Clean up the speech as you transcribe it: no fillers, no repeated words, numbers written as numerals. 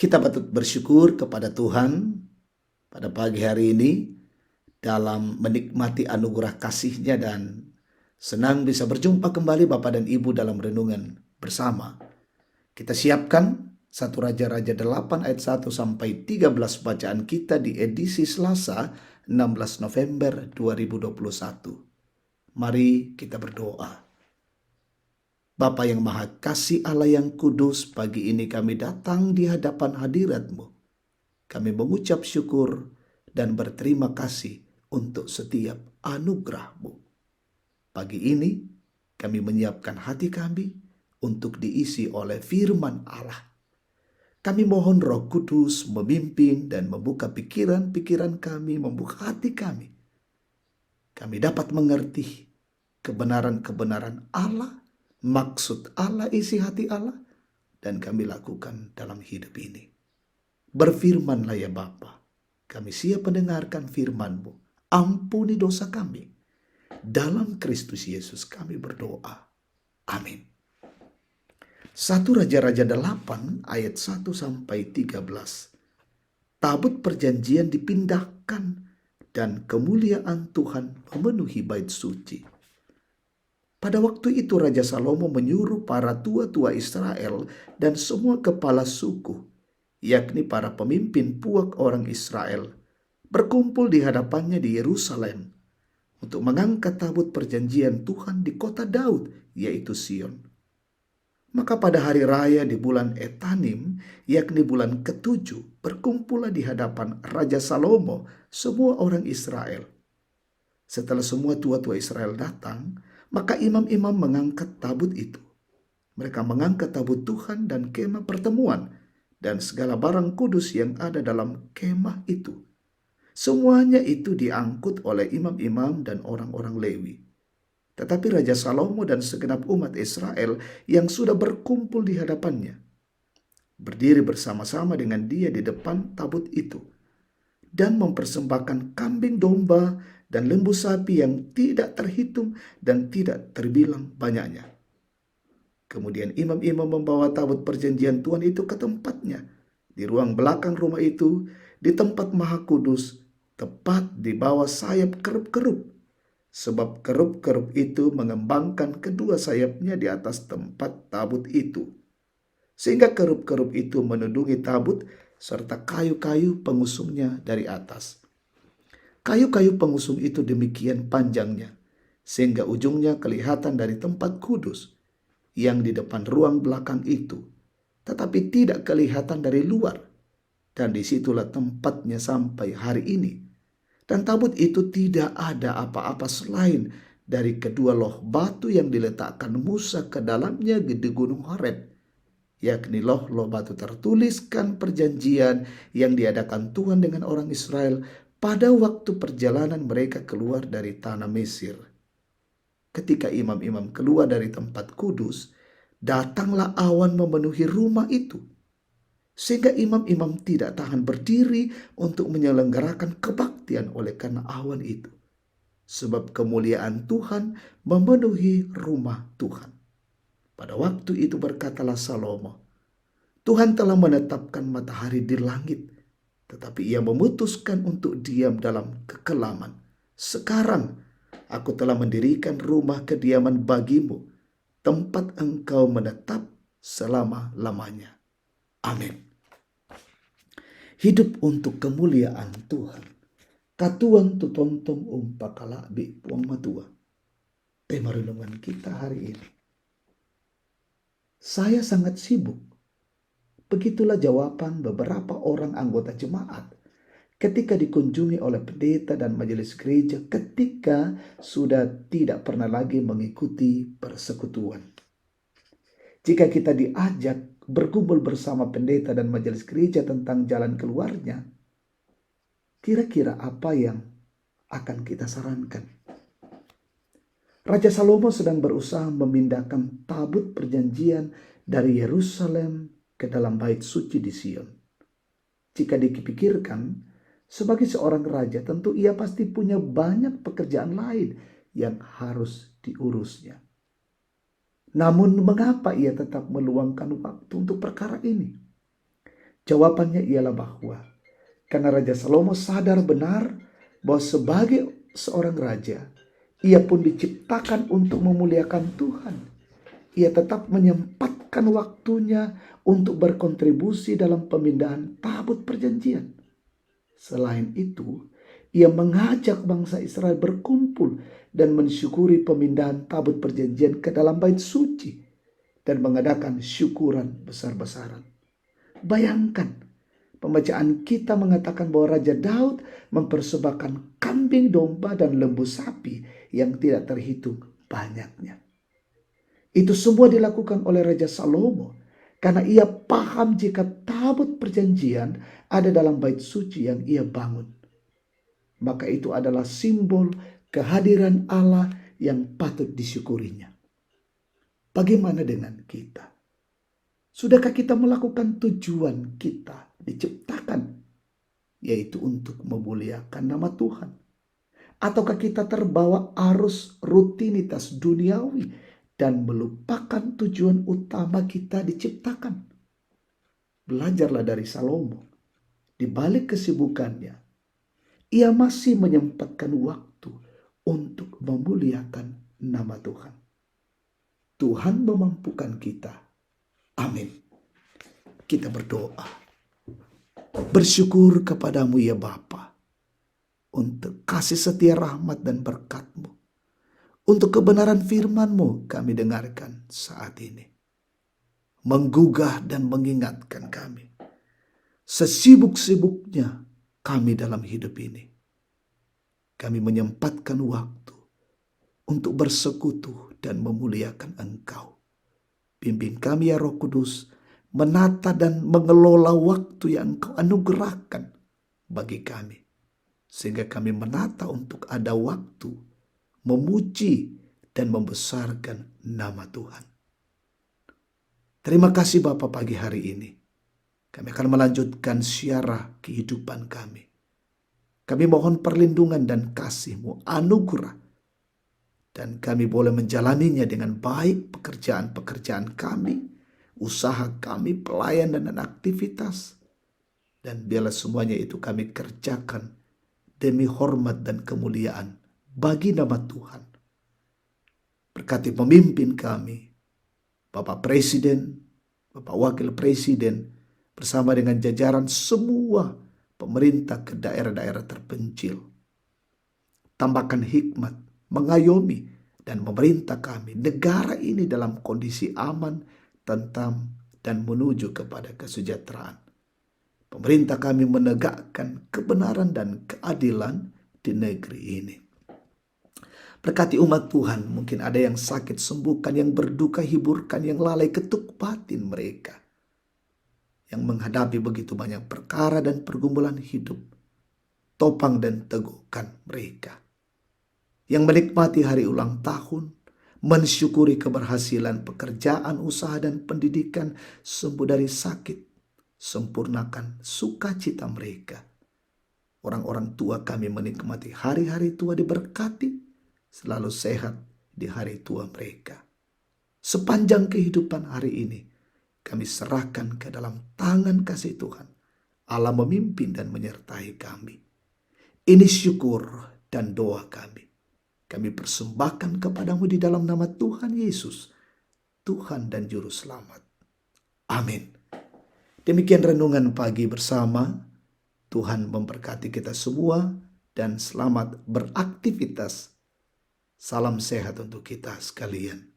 Kita patut bersyukur kepada Tuhan pada pagi hari ini dalam menikmati anugerah kasih-Nya dan senang bisa berjumpa kembali Bapak dan Ibu dalam renungan bersama. Kita siapkan 1 Raja-Raja 8 ayat 1 sampai 13 bacaan kita di edisi Selasa 16 November 2021. Mari kita berdoa. Bapa yang Maha Kasih, Allah yang kudus, pagi ini kami datang di hadapan hadirat-Mu. Kami mengucap syukur dan berterima kasih untuk setiap anugerah-Mu. Pagi ini kami menyiapkan hati kami untuk diisi oleh firman Allah. Kami mohon Roh Kudus memimpin dan membuka pikiran-pikiran kami, membuka hati kami. Kami dapat mengerti kebenaran-kebenaran Allah, maksud Allah, isi hati Allah, dan kami lakukan dalam hidup ini. Berfirmanlah ya Bapa, kami siap mendengarkan firman-Mu. Ampuni dosa kami. Dalam Kristus Yesus kami berdoa. Amin. 1 Raja-Raja 8 ayat 1 sampai 13. Tabut perjanjian dipindahkan dan kemuliaan Tuhan memenuhi bait suci. Pada waktu itu Raja Salomo menyuruh para tua-tua Israel dan semua kepala suku, yakni para pemimpin puak orang Israel, berkumpul di hadapannya di Yerusalem untuk mengangkat tabut perjanjian Tuhan di kota Daud, yaitu Sion. Maka pada hari raya di bulan Etanim, yakni bulan ke-7, berkumpullah di hadapan Raja Salomo semua orang Israel. Setelah semua tua-tua Israel datang, maka imam-imam mengangkat tabut itu. Mereka mengangkat tabut Tuhan dan kemah pertemuan dan segala barang kudus yang ada dalam kemah itu. Semuanya itu diangkut oleh imam-imam dan orang-orang Lewi. Tetapi Raja Salomo dan segenap umat Israel yang sudah berkumpul di hadapannya berdiri bersama-sama dengan dia di depan tabut itu dan mempersembahkan kambing domba dan lembu sapi yang tidak terhitung dan tidak terbilang banyaknya. Kemudian imam-imam membawa tabut perjanjian Tuhan itu ke tempatnya di ruang belakang rumah itu, di tempat maha kudus, tepat di bawah sayap kerup-kerup. Sebab kerup-kerup itu mengembangkan kedua sayapnya di atas tempat tabut itu. Sehingga kerup-kerup itu menudungi tabut serta kayu-kayu pengusungnya dari atas. Kayu-kayu pengusung itu demikian panjangnya, sehingga ujungnya kelihatan dari tempat kudus yang di depan ruang belakang itu, tetapi tidak kelihatan dari luar. Dan disitulah tempatnya sampai hari ini. Dan tabut itu tidak ada apa-apa selain dari kedua loh batu yang diletakkan Musa ke dalamnya di Gunung Horeb, yakni loh batu tertuliskan perjanjian yang diadakan Tuhan dengan orang Israel pada waktu perjalanan mereka keluar dari tanah Mesir. Ketika imam-imam keluar dari tempat kudus, datanglah awan memenuhi rumah itu, sehingga imam-imam tidak tahan berdiri untuk menyelenggarakan kebaktian oleh karena awan itu. Sebab kemuliaan Tuhan memenuhi rumah Tuhan. Pada waktu itu berkatalah Salomo, Tuhan telah menetapkan matahari di langit, tetapi ia memutuskan untuk diam dalam kekelaman. Sekarang aku telah mendirikan rumah kediaman bagimu, tempat engkau menetap selama-lamanya. Amin. Hidup untuk kemuliaan Tuhan. Katuang tutontong umpakala bi puang matua. Tema renungan kita hari ini. Saya sangat sibuk. Begitulah jawaban beberapa orang anggota jemaat ketika dikunjungi oleh pendeta dan majelis gereja ketika sudah tidak pernah lagi mengikuti persekutuan. Jika kita diajak berkumpul bersama pendeta dan majelis gereja tentang jalan keluarnya, kira-kira apa yang akan kita sarankan? Raja Salomo sedang berusaha memindahkan tabut perjanjian dari Yerusalem ke dalam bait suci di Sion. Jika dipikirkan, sebagai seorang raja tentu ia pasti punya banyak pekerjaan lain yang harus diurusnya. Namun mengapa ia tetap meluangkan waktu untuk perkara ini? Jawabannya ialah bahwa karena Raja Salomo sadar benar bahwa sebagai seorang raja, ia pun diciptakan untuk memuliakan Tuhan. Ia tetap menyempatkan waktunya untuk berkontribusi dalam pemindahan tabut perjanjian. Selain itu, ia mengajak bangsa Israel berkumpul dan mensyukuri pemindahan tabut perjanjian ke dalam bait suci dan mengadakan syukuran besar-besaran. Bayangkan, pembacaan kita mengatakan bahwa Raja Daud mempersembahkan kambing domba dan lembu sapi yang tidak terhitung banyaknya. Itu semua dilakukan oleh Raja Salomo karena ia paham jika tabut perjanjian ada dalam bait suci yang ia bangun. Maka itu adalah simbol kehadiran Allah yang patut disyukurinya. Bagaimana dengan kita? Sudahkah kita melakukan tujuan kita diciptakan, yaitu untuk memuliakan nama Tuhan? Ataukah kita terbawa arus rutinitas duniawi dan melupakan tujuan utama kita diciptakan? Belajarlah dari Salomo. Di balik kesibukannya, ia masih menyempatkan waktu untuk memuliakan nama Tuhan. Tuhan memampukan kita. Amin. Kita berdoa. Bersyukur kepadamu ya Bapa, untuk kasih setia rahmat dan berkat-Mu. Untuk kebenaran firman-Mu kami dengarkan saat ini. Menggugah dan mengingatkan kami. Sesibuk-sibuknya kami dalam hidup ini, kami menyempatkan waktu untuk bersekutu dan memuliakan Engkau. Bimbing kami ya Roh Kudus, menata dan mengelola waktu yang Engkau anugerahkan bagi kami. Sehingga kami menata untuk ada waktu memuji dan membesarkan nama Tuhan. Terima kasih Bapa pagi hari ini. Kami akan melanjutkan siarah kehidupan kami. Kami mohon perlindungan dan kasih-Mu, anugerah. Dan kami boleh menjalaninya dengan baik pekerjaan-pekerjaan kami, usaha kami, pelayanan dan aktivitas. Dan biarlah semuanya itu kami kerjakan demi hormat dan kemuliaan bagi nama Tuhan. Berkati pemimpin kami, Bapak Presiden, Bapak Wakil Presiden, bersama dengan jajaran semua pemerintah ke daerah-daerah terpencil. Tambahkan hikmat, mengayomi, dan memerintah kami, negara ini dalam kondisi aman, tentram, dan menuju kepada kesejahteraan. Pemerintah kami menegakkan kebenaran dan keadilan di negeri ini. Berkati umat Tuhan, mungkin ada yang sakit sembuhkan, yang berduka hiburkan, yang lalai ketuk batin mereka. Yang menghadapi begitu banyak perkara dan pergumulan hidup, topang dan teguhkan mereka. Yang menikmati hari ulang tahun, mensyukuri keberhasilan pekerjaan, usaha dan pendidikan, sembuh dari sakit, sempurnakan sukacita mereka. Orang-orang tua kami menikmati hari-hari tua diberkati, selalu sehat di hari tua mereka. Sepanjang kehidupan hari ini, kami serahkan ke dalam tangan kasih Tuhan. Allah memimpin dan menyertai kami. Ini syukur dan doa kami. Kami persembahkan kepadamu di dalam nama Tuhan Yesus, Tuhan dan Juru Selamat. Amin. Demikian renungan pagi bersama. Tuhan memberkati kita semua dan selamat beraktivitas. Salam sehat untuk kita sekalian.